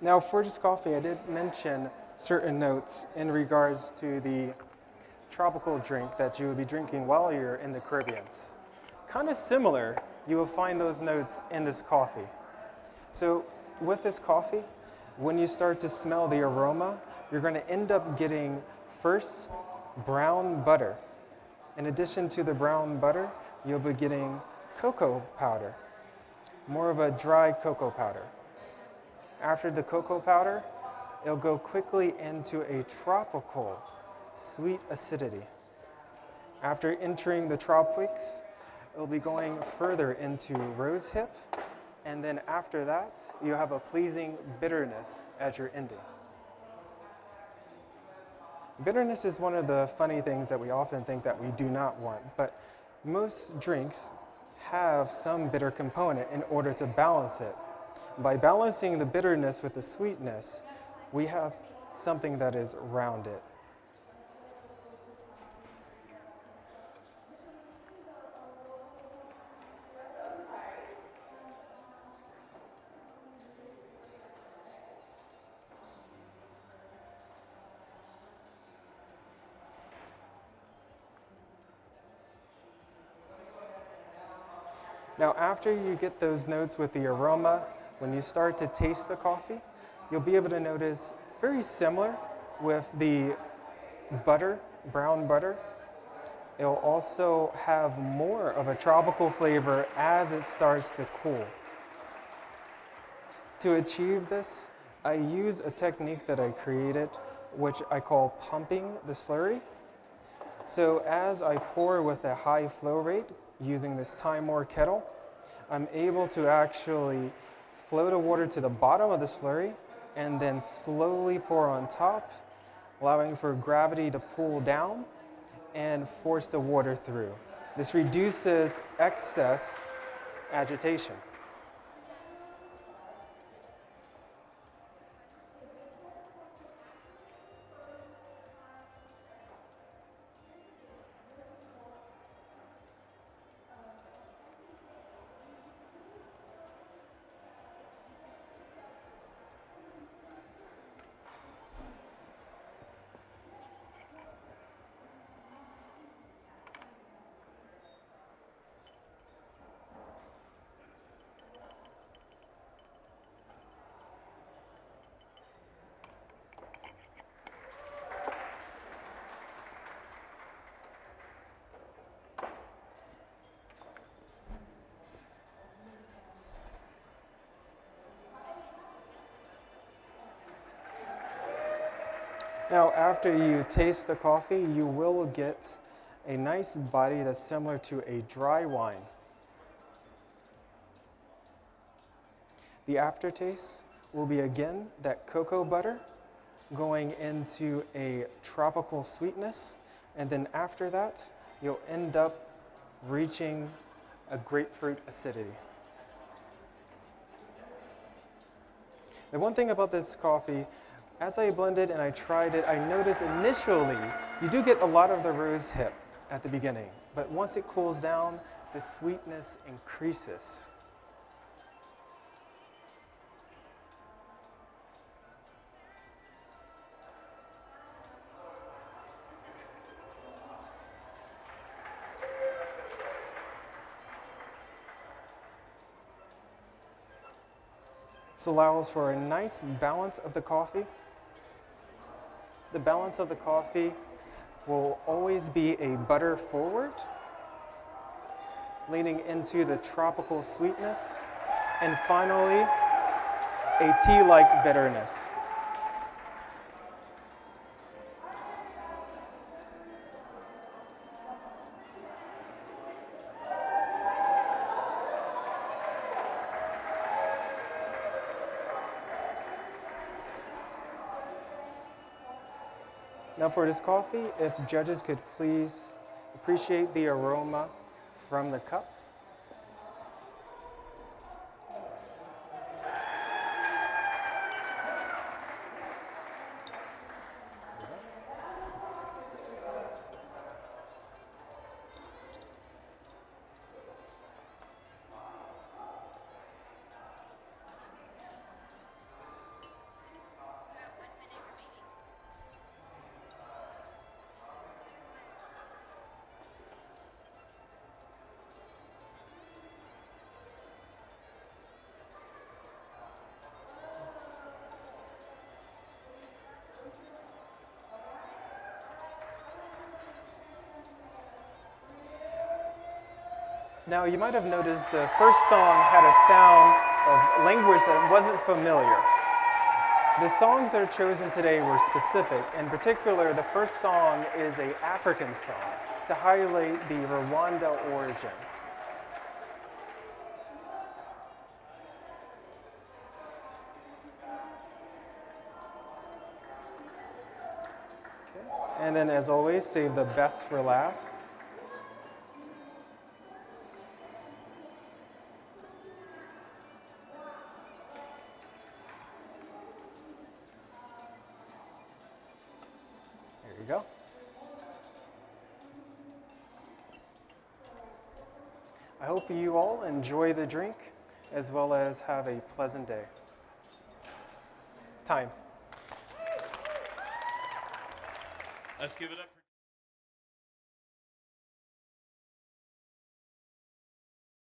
Now for this coffee, I did mention certain notes in regards to the tropical drink that you will be drinking while you're in the Caribbean. Kind of similar, you will find those notes in this coffee. So with this coffee, when you start to smell the aroma, you're going to end up getting first brown butter. In addition to the brown butter, you'll be getting cocoa powder, more of a dry cocoa powder. After the cocoa powder, it'll go quickly into a tropical sweet acidity. After entering the tropics, it'll be going further into rosehip, and then after that, you have a pleasing bitterness as your ending. Bitterness is one of the funny things that we often think that we do not want, but most drinks have some bitter component in order to balance it. By balancing the bitterness with the sweetness, we have something that is rounded. Now, after you get those notes with the aroma, when you start to taste the coffee, you'll be able to notice very similar with the butter, brown butter. It'll also have more of a tropical flavor as it starts to cool. To achieve this, I use a technique that I created, which I call pumping the slurry. So as I pour with a high flow rate using this Timor kettle, I'm able to actually flow the water to the bottom of the slurry and then slowly pour on top, allowing for gravity to pull down and force the water through. This reduces excess agitation. Now, after you taste the coffee, you will get a nice body that's similar to a dry wine. The aftertaste will be again that cocoa butter going into a tropical sweetness, and then after that, you'll end up reaching a grapefruit acidity. The one thing about this coffee, as I blended and I tried it, I noticed initially you do get a lot of the rose hip at the beginning, but once it cools down, the sweetness increases. This allows for a nice balance of the coffee. The balance of the coffee will always be a butter forward, leaning into the tropical sweetness, and finally, a tea-like bitterness. Now for this coffee, if judges could please appreciate the aroma from the cup. Now, you might have noticed the first song had a sound of language that wasn't familiar. The songs that are chosen today were specific. In particular, the first song is an African song to highlight the Rwanda origin. Okay. And then, as always, save the best for last. There you go. I hope you all enjoy the drink as well as have a pleasant day. Time. Let's give it up for